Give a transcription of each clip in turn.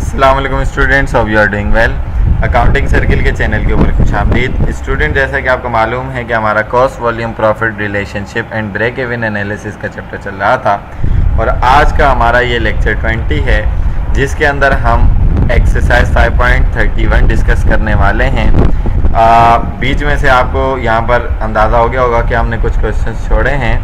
अस्सलाम वालेकुम students, hope you are doing well. Accounting circle के चैनल के ऊपर खुशामदीद। स्टूडेंट, जैसा कि आपको मालूम है कि हमारा cost volume profit relationship and break even analysis का चैप्टर चल रहा था और आज का हमारा ये लेक्चर 20 है, जिसके अंदर हम एक्सरसाइज 5.31 डिस्कस करने वाले हैं। बीच में से आपको यहाँ पर अंदाज़ा हो गया होगा कि हमने कुछ क्वेश्चंस छोड़े हैं।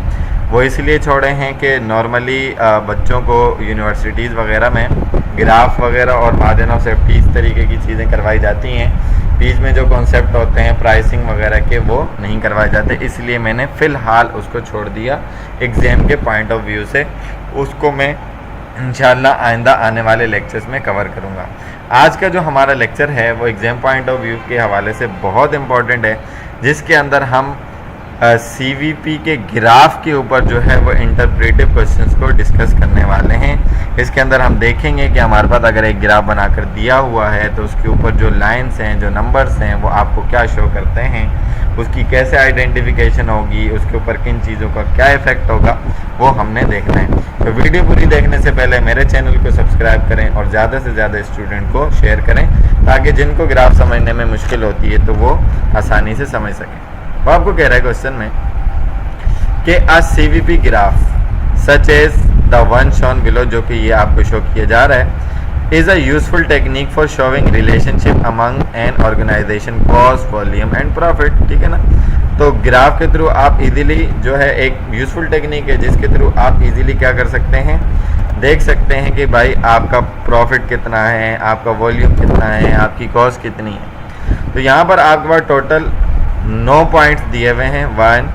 वो इसलिए छोड़े हैं कि नॉर्मली बच्चों को यूनिवर्सिटीज़ वगैरह में ग्राफ वगैरह और मार्जिन ऑफ सेफ्टी इस तरीके की चीज़ें करवाई जाती हैं। बीच में जो कॉन्सेप्ट होते हैं प्राइसिंग वगैरह के, वो नहीं करवाए जाते, इसलिए मैंने फ़िलहाल उसको छोड़ दिया एग्ज़ाम के पॉइंट ऑफ व्यू से। उसको मैं इंशाल्लाह आइंदा आने वाले लेक्चर्स में कवर करूँगा। आज का जो हमारा लेक्चर है वो एग्ज़ाम पॉइंट ऑफ व्यू के हवाले से बहुत इम्पॉर्टेंट है, जिसके अंदर हम CVP के ग्राफ के ऊपर जो है वो इंटरप्रेटिव क्वेश्चंस को डिस्कस करने वाले हैं। इसके अंदर हम देखेंगे कि हमारे पास अगर एक ग्राफ बनाकर दिया हुआ है तो उसके ऊपर जो लाइंस हैं, जो नंबर्स हैं, वो आपको क्या शो करते हैं, उसकी कैसे आइडेंटिफिकेशन होगी, उसके ऊपर किन चीज़ों का क्या इफ़ेक्ट होगा, वो हमने देखना है। तो वीडियो पूरी देखने से पहले मेरे चैनल को सब्सक्राइब करें और ज़्यादा से ज़्यादा स्टूडेंट को शेयर करें, ताकि जिनको ग्राफ समझने में मुश्किल होती है तो वो आसानी से समझ सकें। वो आपको कह रहा है क्वेश्चन में कि a CVP graph such as the one shown below, जो कि ये आपको शो किया जा रहा है, is a useful technique for showing relationship among an organization cost volume and profit. ठीक है ना। तो ग्राफ के थ्रू आप इजीली जो है, एक यूजफुल टेक्निक है जिसके थ्रू आप इजीली क्या कर सकते हैं, देख सकते हैं कि भाई आपका प्रॉफिट कितना है, आपका वॉल्यूम कितना है, आपकी कॉस्ट कितनी है। तो यहाँ पर आपके पास टोटल 9 पॉइंट्स दिए हुए हैं, 1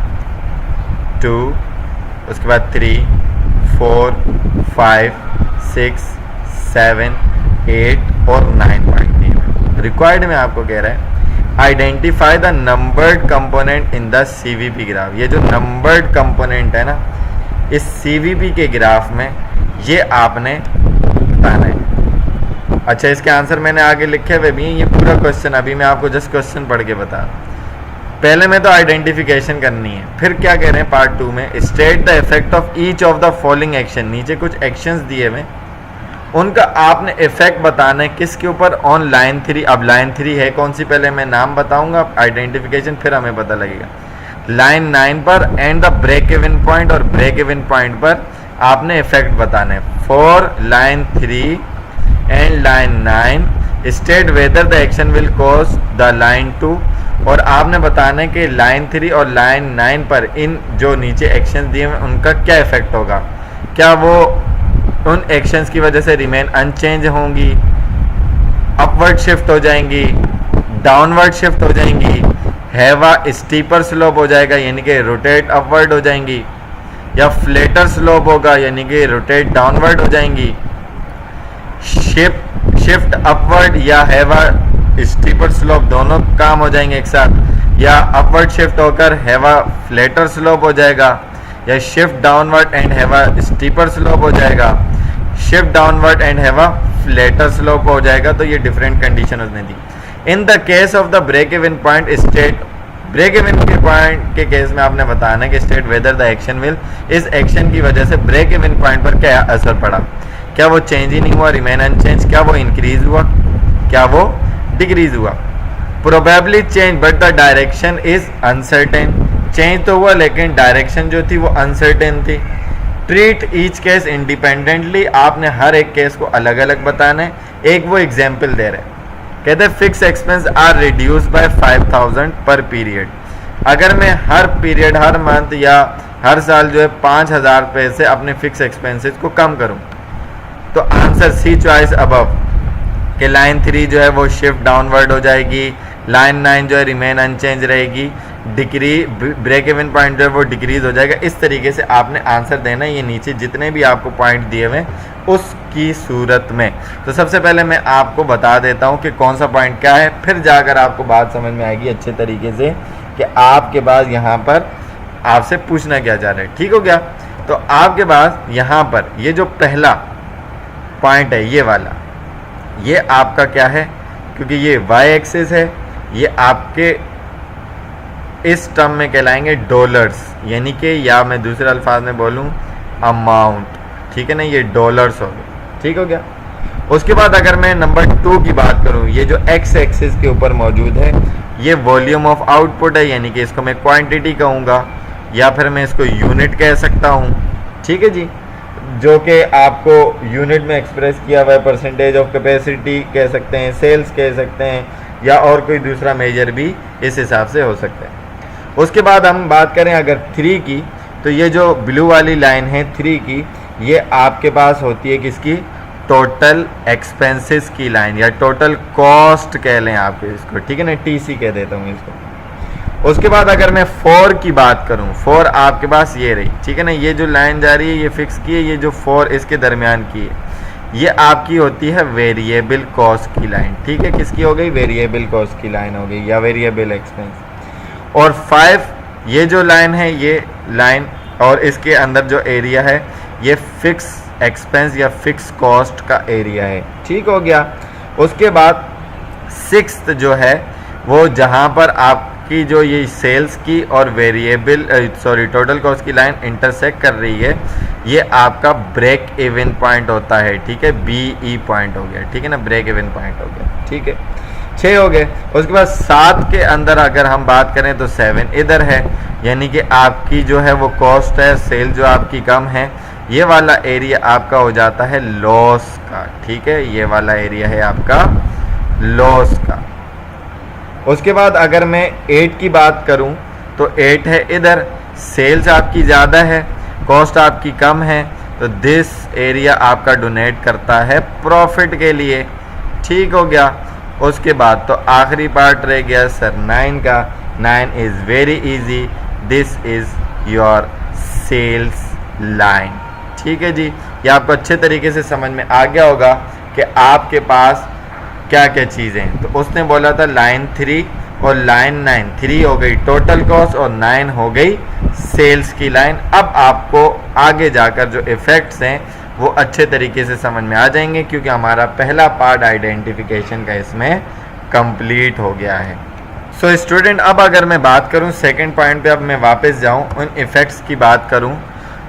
2, उसके बाद 3 4 5 6 7 8 और 9 पॉइंट दिए हुए। रिक्वायर्ड में आपको कह रहा है identify the numbered component in the CVP graph. ये जो नंबर्ड कंपोनेंट है ना इस CVP के ग्राफ में, ये आपने बताना है। अच्छा, इसके आंसर मैंने आगे लिखे हुए भी हैं। ये पूरा क्वेश्चन अभी मैं आपको जस्ट क्वेश्चन पढ़ के बता रहा हूँ। पहले में तो आइडेंटिफिकेशन करनी है, फिर क्या कह रहे हैं पार्ट 2 में, state the effect of each of the following action. नीचे कुछ एक्शंस दिए हुए, उनका आपने इफेक्ट बताना है किसके ऊपर, ऑन लाइन 3। अब लाइन 3 है कौन सी, पहले मैं नाम बताऊंगा, आइडेंटिफिकेशन फिर हमें पता लगेगा। लाइन 9 पर and the break even point, और ब्रेक इवन पॉइंट पर आपने इफेक्ट बताना है। For line 3 and line 9 state whether the action will cause the line 2, और आपने बताना है कि लाइन 3 और लाइन 9 पर इन जो नीचे एक्शन दिए हैं उनका क्या इफेक्ट होगा। क्या वो उन एक्शंस की वजह से रिमेन अनचेंज होंगी, अपवर्ड शिफ्ट हो जाएंगी, डाउनवर्ड शिफ्ट हो जाएंगी, हैवा स्टीपर स्लोप हो जाएगा यानी कि रोटेट अपवर्ड हो जाएंगी, या फ्लेटर स्लोप होगा यानी कि रोटेट डाउनवर्ड हो जाएंगी, शिफ्ट अपवर्ड या हैवा स्टीपर स्लोप दोनों काम हो जाएंगे एक साथ, या अपवर्ड शिफ्ट होकर हैवा फ्लैटर स्लोप हो जाएगा, या shift downward and have a steeper slope हो जाएगा, shift downward and have a flatter slope हो जाएगा। तो ये डिफरेंट कंडीशन उसने दी। In the case of the break even point state, break even के पॉइंट के केस में आपने बताना है कि state whether the action will, इस एक्शन की वजह से ब्रेक इवन पॉइंट पर क्या असर पड़ा, क्या वो चेंज ही नहीं हुआ, रिमेन अनचेंज, क्या वो इंक्रीज हुआ, क्या वो डिक्रीज हुआ। Probably change but the direction is uncertain, change तो हुआ लेकिन डायरेक्शन जो थी वो अनसर्टेन थी। ट्रीट ईच केस इंडिपेंडेंटली, आपने हर एक केस को अलग अलग बताना है। एक वो एग्जाम्पल दे रहे हैं, कहते हैं fix expense are reduce by 5000 per period. अगर मैं हर पीरियड, हर मंथ या हर साल जो है 5000 रुपये से अपने फिक्स एक्सपेंसेस को कम करूं, तो आंसर सी चॉइस अबव कि लाइन 3 जो है वो शिफ्ट डाउनवर्ड हो जाएगी, लाइन 9 जो है रिमेन अनचेंज रहेगी, ब्रेक इवन पॉइंट जो है वो डिक्रीज हो जाएगा। इस तरीके से आपने आंसर देना है। ये नीचे जितने भी आपको पॉइंट दिए हुए उसकी सूरत में। तो सबसे पहले मैं आपको बता देता हूँ कि कौन सा पॉइंट क्या है, फिर जाकर आपको बात समझ में आएगी अच्छे तरीके से कि आपके पास यहाँ पर आपसे पूछना क्या जा रहा है। ठीक हो गया। तो आपके पास यहाँ पर ये जो पहला पॉइंट है, ये वाला, ये आपका क्या है, क्योंकि ये y एक्सिस है, ये आपके इस टर्म में कहलाएंगे डॉलर्स, यानी कि, या मैं दूसरे अल्फाज में बोलूँ अमाउंट। ठीक है ना, ये डॉलर्स हो गए। ठीक हो गया। उसके बाद अगर मैं नंबर 2 की बात करूं, ये जो एक्स एक्सिस के ऊपर मौजूद है ये वॉल्यूम ऑफ आउटपुट है, यानी कि इसको मैं क्वांटिटी कहूँगा या फिर मैं इसको यूनिट कह सकता हूँ। ठीक है जी, जो कि आपको यूनिट में एक्सप्रेस किया हुआ है, परसेंटेज ऑफ कैपेसिटी कह सकते हैं, सेल्स कह सकते हैं, या और कोई दूसरा मेजर भी इस हिसाब से हो सकता है। उसके बाद हम बात करें अगर 3 की, तो ये जो ब्लू वाली लाइन है 3 की, ये आपके पास होती है किसकी, टोटल एक्सपेंसेस की लाइन या टोटल कॉस्ट कह लें आप इसको, ठीक है ना, टीसी कह देता हूँ इसको। उसके बाद अगर मैं 4 की बात करूँ, 4 आपके पास ये रही, ठीक है ना, ये जो लाइन जा रही है ये फिक्स की है, ये जो 4 इसके दरमियान की है ये आपकी होती है वेरिएबल कॉस्ट की लाइन। ठीक है, किसकी हो गई, वेरिएबल कॉस्ट की लाइन हो गई या वेरिएबल एक्सपेंस। और 5 ये जो लाइन है ये लाइन और इसके अंदर जो एरिया है ये फिक्स एक्सपेंस या फिक्स कॉस्ट का एरिया है। ठीक हो गया। उसके बाद 6th जो है वो जहाँ पर आपकी जो ये सेल्स की और वेरिएबल टोटल कॉस्ट की लाइन इंटरसेक्ट कर रही है, ये आपका ब्रेक इवन पॉइंट होता है। ठीक है, BE पॉइंट हो गया, ठीक है ना, ब्रेक इवन पॉइंट हो गया। ठीक है, 6 हो गए। उसके बाद 7 के अंदर अगर हम बात करें तो 7 इधर है, यानी कि आपकी जो है वो कॉस्ट है, सेल जो आपकी कम है, ये वाला एरिया आपका हो जाता है लॉस का। ठीक है, ये वाला एरिया है आपका लॉस का। उसके बाद अगर मैं 8 की बात करूं तो 8 है इधर, सेल्स आपकी ज़्यादा है, कॉस्ट आपकी कम है, तो दिस एरिया आपका डोनेट करता है प्रॉफिट के लिए। ठीक हो गया। उसके बाद तो आखिरी पार्ट रह गया सर 9 का। 9 is very easy, this is your sales line. ठीक है जी, ये आपको अच्छे तरीके से समझ में आ गया होगा कि आपके पास क्या क्या चीज़ें हैं। तो उसने बोला था लाइन 3 और लाइन 9, 3 हो गई टोटल कॉस्ट और 9 हो गई सेल्स की लाइन। अब आपको आगे जाकर जो इफ़ेक्ट्स हैं वो अच्छे तरीके से समझ में आ जाएंगे, क्योंकि हमारा पहला पार्ट आइडेंटिफिकेशन का इसमें कंप्लीट हो गया है। सो स्टूडेंट, अब अगर मैं बात करूं सेकंड पॉइंट पे, अब मैं वापस जाऊं उन इफ़ेक्ट्स की बात करूं,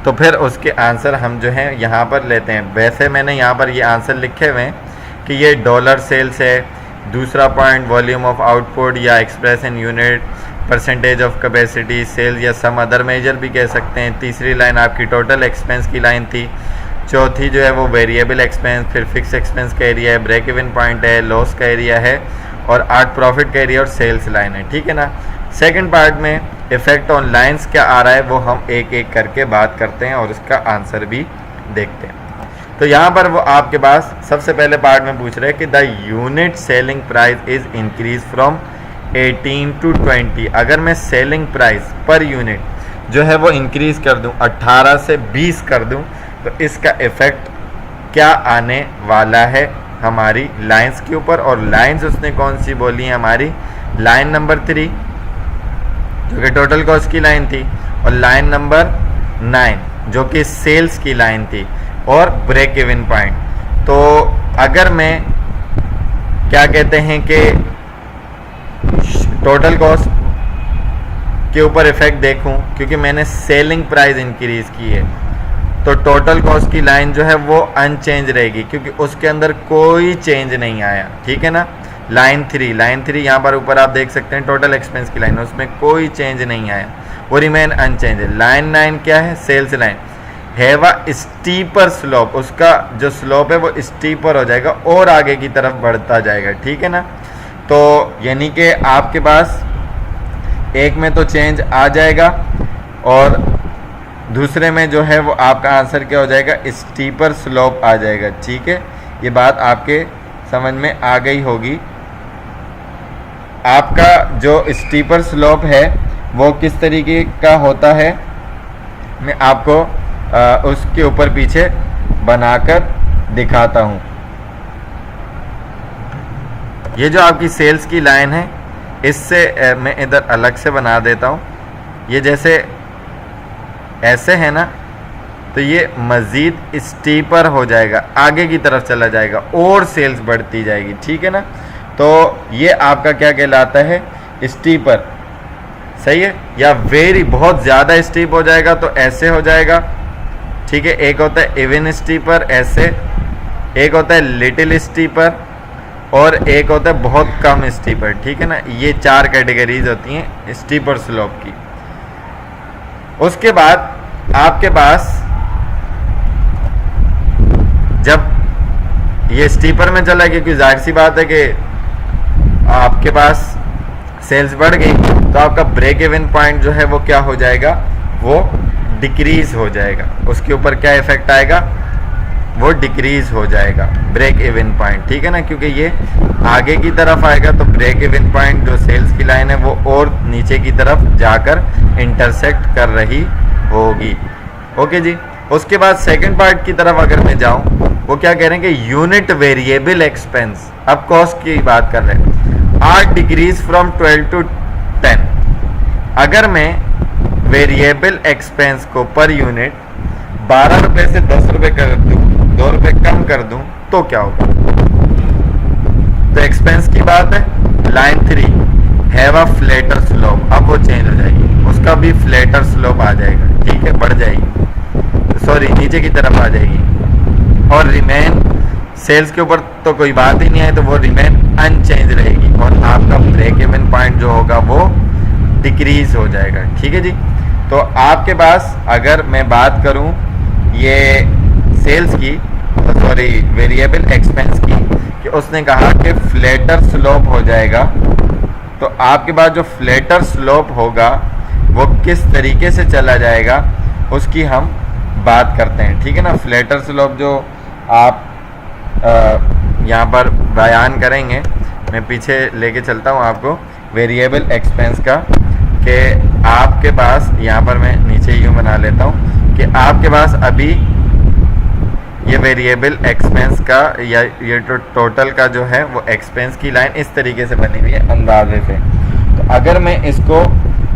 तो फिर उसके आंसर हम जो हैं यहाँ पर लेते हैं। वैसे मैंने यहाँ पर ये आंसर लिखे हुए हैं कि ये डॉलर सेल्स है। दूसरा पॉइंट वॉल्यूम ऑफ आउटपुट या express in unit, percentage of capacity, sales या सम अदर मेजर भी कह सकते हैं। तीसरी लाइन आपकी टोटल एक्सपेंस की लाइन थी। चौथी जो है वो वेरिएबल एक्सपेंस, फिर फिक्स एक्सपेंस का एरिया है, ब्रेक इवन पॉइंट है, लॉस का एरिया है, और 8 प्रॉफिट का एरिया और सेल्स लाइन है। ठीक है ना। सेकंड पार्ट में इफेक्ट ऑन लाइंस क्या आ रहा है वो हम एक एक करके बात करते हैं और उसका आंसर भी देखते हैं। तो यहाँ पर वो आपके पास सबसे पहले पार्ट में पूछ रहे हैं कि the unit selling price is increase from 18 to 20। अगर मैं सेलिंग प्राइस पर यूनिट जो है वो इंक्रीज कर दूं, 18 से 20 कर दूं, तो इसका इफेक्ट क्या आने वाला है हमारी लाइंस के ऊपर। और लाइंस उसने कौन सी बोली है, हमारी लाइन नंबर 3 जो कि टोटल कॉस्ट की लाइन थी, और लाइन नंबर 9 जो कि सेल्स की लाइन थी, और ब्रेक इवन पॉइंट। तो अगर मैं क्या कहते हैं कि टोटल कॉस्ट के ऊपर इफेक्ट देखूं, क्योंकि मैंने सेलिंग प्राइस इंक्रीज की है, तो टोटल कॉस्ट की लाइन जो है वो अनचेंज रहेगी, क्योंकि उसके अंदर कोई चेंज नहीं आया। ठीक है ना। लाइन 3 यहाँ पर ऊपर आप देख सकते हैं टोटल एक्सपेंस की लाइन, उसमें कोई चेंज नहीं आया, वो रिमेन अनचेंज है। लाइन 9 क्या है, सेल्स लाइन है, वह स्टीपर स्लोप, उसका जो स्लोप है वो स्टीपर हो जाएगा और आगे की तरफ बढ़ता जाएगा। ठीक है ना। तो यानी कि आपके पास एक में तो चेंज आ जाएगा और दूसरे में जो है वो आपका आंसर क्या हो जाएगा, स्टीपर स्लोप आ जाएगा। ठीक है, ये बात आपके समझ में आ गई होगी। आपका जो स्टीपर स्लोप है वो किस तरीके का होता है, मैं आपको उसके ऊपर पीछे बनाकर दिखाता हूँ। ये जो आपकी सेल्स की लाइन है, इससे मैं इधर अलग से बना देता हूँ। ये जैसे ऐसे है ना, तो ये मज़ीद स्टीपर हो जाएगा, आगे की तरफ चला जाएगा और सेल्स बढ़ती जाएगी। ठीक है ना। तो ये आपका क्या कहलाता है, स्टीपर। सही है। या वेरी बहुत ज़्यादा स्टीप हो जाएगा तो ऐसे हो जाएगा। ठीक है। एक होता है इवन स्टीपर, ऐसे, एक होता है लिटिल स्टीपर और एक होता है बहुत कम स्टीपर, ठीक है ना। ये 4 कैटेगरीज होती हैं स्टीपर स्लोप की। उसके बाद आपके पास जब ये स्टीपर में चला, क्योंकि जाहिर सी बात है कि आपके पास सेल्स बढ़ गई तो आपका ब्रेक इवन पॉइंट जो है वो क्या हो जाएगा, वो डिक्रीज हो जाएगा। उसके ऊपर क्या इफेक्ट आएगा, वो डिक्रीज हो जाएगा ब्रेक इवन पॉइंट, ठीक है ना। क्योंकि ये आगे की तरफ आएगा तो ब्रेक इवन पॉइंट जो सेल्स की लाइन है वो और नीचे की तरफ जाकर इंटरसेक्ट कर रही होगी। ओके जी। उसके बाद सेकंड पार्ट की तरफ अगर मैं जाऊं, वो क्या कह रहे हैं कि यूनिट वेरिएबल एक्सपेंस, अब कॉस्ट की बात कर रहे हैं, आर डिक्रीज फ्रॉम 12 to 10। अगर मैं वेरिएबल एक्सपेंस को पर यूनिट 12 रुपए से 10 रुपए कर दूं, 2 रुपए कम कर दूं, तो क्या होगा। तो एक्सपेंस की बात है, line 3 have a flatter slope, अब वो चेंज हो जाएगी, उसका भी फ्लैटर स्लोप आ जाएगा, ठीक है, बढ़ जाएगी, सॉरी नीचे की तरफ आ जाएगी। और रिमेन सेल्स के ऊपर तो कोई बात ही नहीं है, तो वो रिमेन अनचेंज रहेगी और आपका ब्रेक इवन पॉइंट जो होगा वो डिक्रीज हो जाएगा, ठीक है जी। तो आपके पास अगर मैं बात करूं ये सेल्स की, सॉरी वेरिएबल एक्सपेंस की, कि उसने कहा कि फ्लैटर स्लोप हो जाएगा, तो आपके पास जो फ्लैटर स्लोप होगा वो किस तरीके से चला जाएगा उसकी हम बात करते हैं, ठीक है ना। फ्लैटर स्लोप जो आप यहाँ पर बयान करेंगे, मैं पीछे लेके चलता हूँ आपको वेरिएबल एक्सपेंस का, कि आपके पास यहाँ पर मैं नीचे यूँ बना लेता हूँ कि आपके पास अभी ये वेरिएबल एक्सपेंस का या ये टोटल का जो है वो एक्सपेंस की लाइन इस तरीके से बनी हुई है अंदाजे से। तो अगर मैं इसको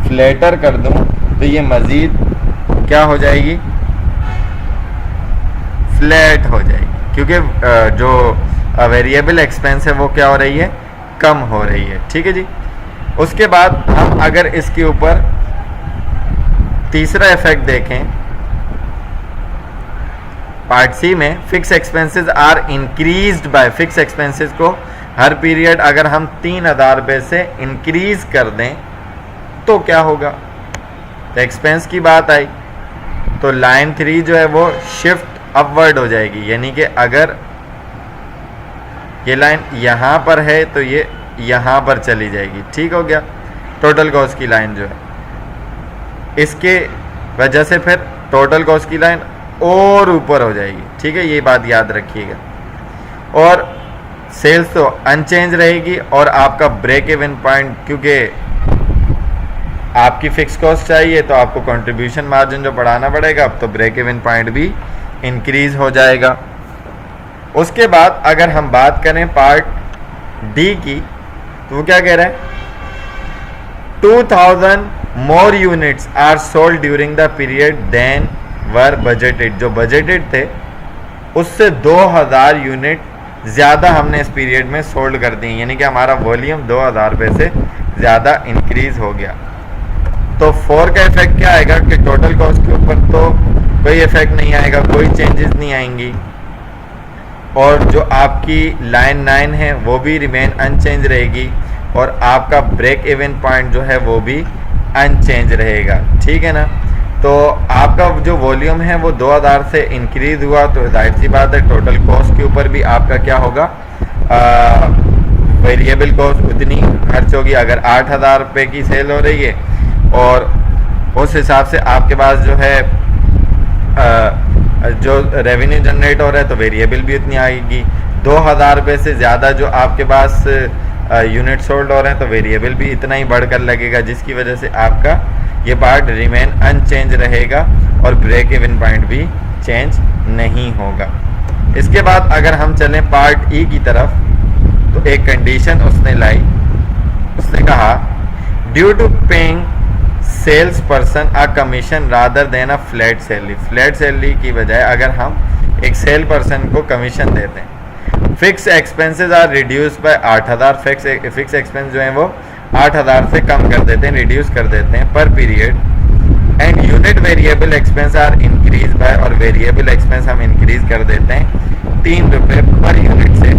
फ्लैटर कर दूं तो ये मज़ीद क्या हो जाएगी, फ्लैट हो जाएगी, क्योंकि जो वेरिएबल एक्सपेंस है वो क्या हो रही है, कम हो रही है, ठीक है जी। उसके बाद हम अगर इसके ऊपर तीसरा इफेक्ट देखें, पार्ट सी में fix expenses are increased by, fix expenses को हर पीरियड अगर हम 3000 रुपये से इंक्रीज कर दें तो क्या होगा। तो एक्सपेंस की बात आई तो लाइन 3 जो है वो शिफ्ट अपवर्ड हो जाएगी, यानी कि अगर ये लाइन यहाँ पर है तो ये यहाँ पर चली जाएगी, ठीक हो गया। टोटल कॉस्ट की लाइन जो है इसके वजह से फिर टोटल कॉस्ट की लाइन और ऊपर हो जाएगी, ठीक है, ये बात याद रखिएगा। और सेल्स तो अनचेंज रहेगी और आपका ब्रेक इवन पॉइंट, क्योंकि आपकी फिक्स कॉस्ट चाहिए तो आपको कंट्रीब्यूशन मार्जिन जो बढ़ाना पड़ेगा, अब तो ब्रेक इवन पॉइंट भी इंक्रीज हो जाएगा। उसके बाद अगर हम बात करें पार्ट डी की, तो वो क्या कह रहा है, 2000 more units are sold during the period then were budgeted, जो बजटेड थे उससे 2000 यूनिट ज़्यादा हमने इस पीरियड में सोल्ड कर दी, यानी कि हमारा वॉल्यूम 2000 रुपये से ज़्यादा इंक्रीज हो गया। तो 4 का इफेक्ट क्या आएगा कि टोटल कॉस्ट के ऊपर तो कोई इफेक्ट नहीं आएगा, कोई चेंजेस नहीं आएंगी, और जो आपकी लाइन 9 है वो भी रिमेन अनचेंज रहेगी, और आपका ब्रेक इवन पॉइंट जो है वो भी अनचेंज रहेगा, ठीक है ना। तो आपका जो वॉल्यूम है वो 2000 से इंक्रीज हुआ, तो जाहिर सी बात है टोटल कॉस्ट के ऊपर भी आपका क्या होगा, वेरिएबल कॉस्ट उतनी खर्च होगी। अगर 8000 रुपये की सेल हो रही है और उस हिसाब से आपके पास जो है जो रेवेन्यू जनरेट हो रहा है तो वेरिएबल भी उतनी आएगी। 2000 रुपये से ज़्यादा जो आपके पास यूनिट सोल्ड हो रहे हैं तो वेरिएबल भी इतना ही बढ़कर लगेगा, जिसकी वजह से आपका ये पार्ट रिमेन अनचेंज रहेगा और ब्रेक इवन पॉइंट भी चेंज नहीं होगा। इसके बाद अगर हम चलें पार्ट ई की तरफ, तो एक कंडीशन उसने लाई, उसने कहा due to paying sales person a commission rather than a flat salary, flat salary की बजाय अगर हम एक सेल पर्सन को कमीशन देते हैं, fix expenses are reduce by 8000, fix expense जो है वो 8000 से कम कर देते हैं, रिड्यूस कर देते हैं per period, and unit variable expense are increase by, और वेरिएबल एक्सपेंस हम इंक्रीज कर देते हैं 3 रुपए पर यूनिट से,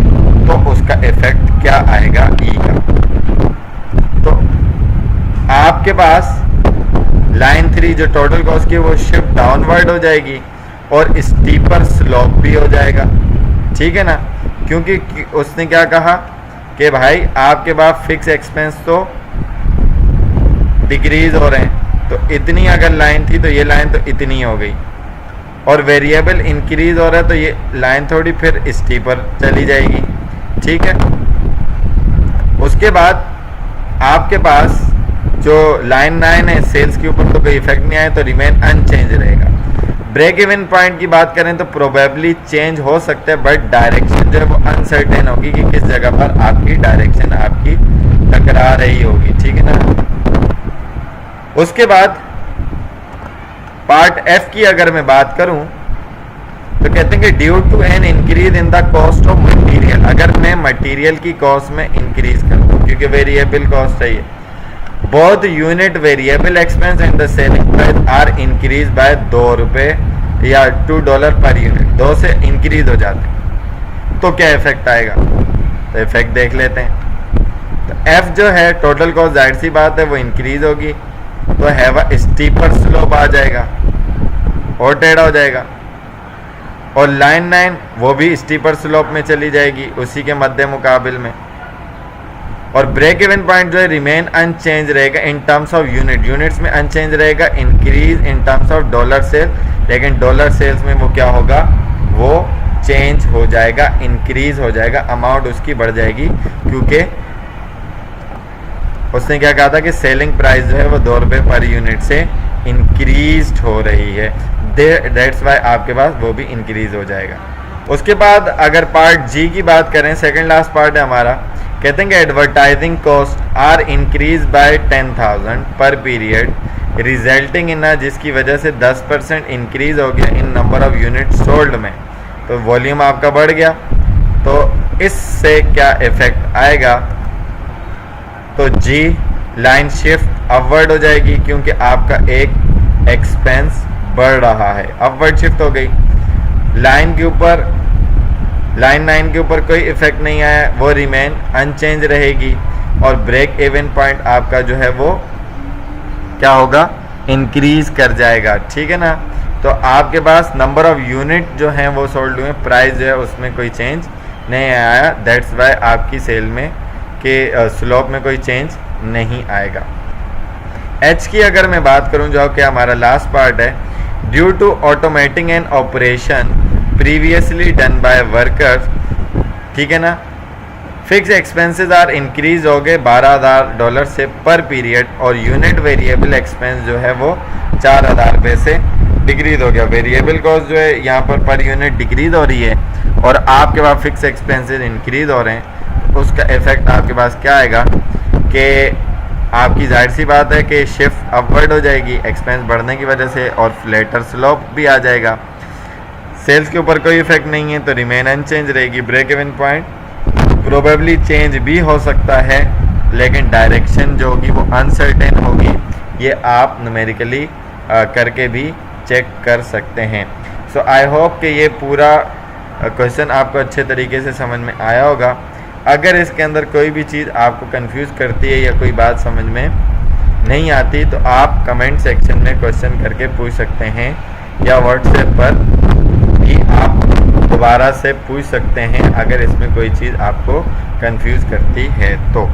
तो उसका इफेक्ट क्या आएगा ई का। तो आपके पास लाइन 3 जो टोटल कॉस्ट की वो शिफ्ट डाउनवर्ड हो जाएगी और स्टीपर स्लोप भी हो जाएगा, ठीक है ना, क्योंकि उसने क्या कहा कि भाई आपके पास फिक्स एक्सपेंस तो डिक्रीज हो रहे हैं, तो इतनी अगर लाइन थी तो ये लाइन तो इतनी हो गई, और वेरिएबल इंक्रीज हो रहा है तो ये लाइन थोड़ी फिर स्टीपर चली जाएगी, ठीक है। उसके बाद आपके पास जो लाइन 9 है सेल्स के ऊपर तो कोई इफेक्ट नहीं आया, तो रिमेन अनचेंज रहेगा। ब्रेक इवन पॉइंट की बात करें तो प्रोबेबली चेंज हो सकता है, बट डायरेक्शन जो है वो अनसर्टेन होगी कि किस जगह पर आपकी डायरेक्शन आपकी टकरा रही होगी, ठीक है ना। उसके बाद पार्ट एफ की अगर मैं बात करूं तो कहते हैं कि due to an increase in the cost of material, अगर मैं मटेरियल की कॉस्ट में इंक्रीज करूं क्योंकि वेरिएबल कॉस्ट है ये, both unit variable expense and the selling price are increase by 2 रुपए या $2 पर यूनिट, 2 से इंक्रीज हो जाते हैं, तो क्या इफेक्ट आएगा, तो इफेक्ट देख लेते हैं। तो एफ जो है टोटल कॉस्ट, जाहिर सी बात है वो इंक्रीज होगी, तो हैव अ स्टीपर स्लोप आ जाएगा और टेढ़ा हो जाएगा, और लाइन 9 वो भी स्टीपर स्लोप में चली जाएगी उसी के मध्य मुकाबिल में, और ब्रेक इवन पॉइंट जो है रिमेन अनचेंज रहेगा in terms of unit, units में अनचेंज रहेगा, increase in terms of dollar sale, लेकिन डॉलर सेल्स में वो क्या होगा, वो चेंज हो जाएगा, इंक्रीज हो जाएगा, अमाउंट उसकी बढ़ जाएगी, क्योंकि उसने क्या कहा था कि सेलिंग प्राइस जो है वो 2 रुपए पर यूनिट से इंक्रीज हो रही है, दैट्स वाई आपके पास वो भी इंक्रीज हो जाएगा। उसके बाद अगर पार्ट जी की बात करें, सेकंड लास्ट पार्ट है हमारा, कहते हैं कि advertising cost are increase by 10,000 per period resulting in, जिसकी वजह से 10% इंक्रीज हो गया इन नंबर ऑफ यूनिट सोल्ड में, तो वॉल्यूम आपका बढ़ गया, तो इससे क्या इफेक्ट आएगा, तो जी लाइन शिफ्ट अपवर्ड हो जाएगी क्योंकि आपका एक एक्सपेंस बढ़ रहा है, अपवर्ड शिफ्ट हो गई। लाइन के ऊपर, लाइन 9 के ऊपर कोई इफेक्ट नहीं आया, वो रिमेन अनचेंज रहेगी, और ब्रेक इवन पॉइंट आपका जो है वो क्या होगा, इंक्रीज कर जाएगा, ठीक है ना। तो आपके पास नंबर ऑफ यूनिट जो हैं वो सोल्ड हुए, प्राइस जो है उसमें कोई चेंज नहीं आया, दैट्स वाई आपकी सेल में के स्लोप में कोई चेंज नहीं आएगा। एच की अगर मैं बात करूं जो कि हमारा लास्ट पार्ट है, due to automating and operation previously done by workers, ठीक है ना, फिक्स एक्सपेंसेस आर इंक्रीज हो गए $12,000 से पर पीरियड, और यूनिट वेरिएबल एक्सपेंस जो है वो 4,000 रुपये से डिक्रीज हो गया। वेरिएबल कॉस्ट जो है यहाँ पर यूनिट डिक्रीज हो रही है और आपके पास फिक्स एक्सपेंसेस इंक्रीज हो रहे हैं, उसका इफेक्ट आपके पास क्या आएगा कि आपकी जाहिर सी बात है कि शिफ्ट अपवर्ड हो जाएगी एक्सपेंस बढ़ने की वजह से, और फ्लैटर स्लोप भी आ जाएगा। सेल्स के ऊपर कोई इफेक्ट नहीं है तो रिमेन अनचेंज रहेगी। Break even point probably change भी हो सकता है, लेकिन डायरेक्शन जो होगी वो अनसर्टेन होगी, ये आप न्यूमेरिकली करके भी चेक कर सकते हैं। सो आई होप कि ये पूरा क्वेश्चन आपको अच्छे तरीके से समझ में आया होगा। अगर इसके अंदर कोई भी चीज़ आपको कंफ्यूज करती है या कोई बात समझ में नहीं आती तो आप कमेंट सेक्शन में क्वेश्चन करके पूछ सकते हैं, या व्हाट्सएप पर भी आप दोबारा से पूछ सकते हैं अगर इसमें कोई चीज़ आपको कंफ्यूज करती है तो।